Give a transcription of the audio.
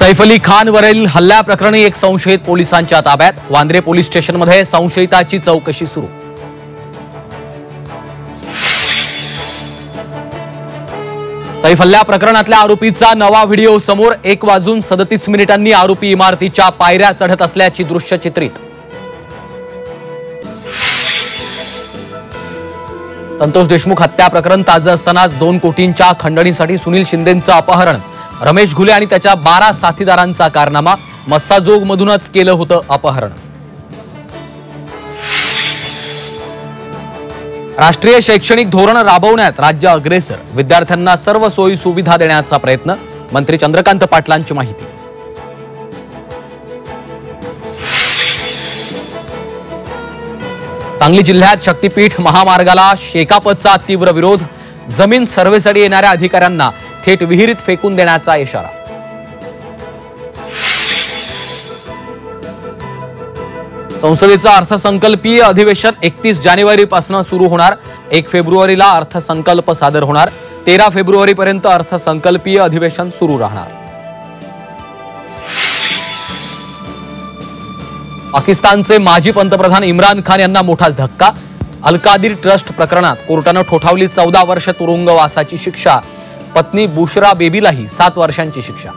सैफ अली खानवरील हल्ल्याप्रकरणी एक संशयित पोलिसांच्या ताब्यात। वांद्रे पोलीस स्टेशनमध्ये संशयिताची चौकशी सुरू। सैफ हल्ल्या प्रकरणातल्या आरोपीचा नवा व्हिडिओ समोर। 1:37 आरोपी इमारतीच्या पायऱ्या चढत असल्याची दृश्य चित्रित। संतोष देशमुख हत्या प्रकरण ताजं असतानाच 2 कोटींच्या खंडणीसाठी सुनील शिंदेंचं अपहरण। रमेश घुले आणि त्याच्या 12 साथीदारांचा कारनामा। मस्साजोगमधूनच केलं होतं अपहरण। राष्ट्रीय शैक्षणिक धोरण राबवण्यात राज्य अग्रेसर। विद्यार्थ्यांना सर्व सोयी सुविधा देण्याचा प्रयत्न। मंत्री चंद्रकांत पाटलांची माहिती। सांगली जिल्ह्यात शक्तीपीठ महामार्गाला शेकापचा तीव्र विरोध। जमीन सर्व्हेसाठी येणाऱ्या अधिकाऱ्यांना थेट विहिरीत फेकून देण्याचा इशारा। संसदेचं अर्थसंकल्पीय अधिवेशन 31 जानेवारीपासून सुरू होणार। 1 फेब्रुवारीला अर्थसंकल्प सादर होणार। 13 फेब्रुवारीपर्यंत अर्थसंकल्पीय अधिवेशन सुरू राहणार। पाकिस्तानचे माजी पंतप्रधान इम्रान खान यांना मोठा धक्का। अल-कादिर ट्रस्ट प्रकरणात कोर्टानं ठोठावली 14 वर्ष तुरुंगवासाची शिक्षा। पत्नी बुशरा बेबीलाही 7 वर्षांची शिक्षा।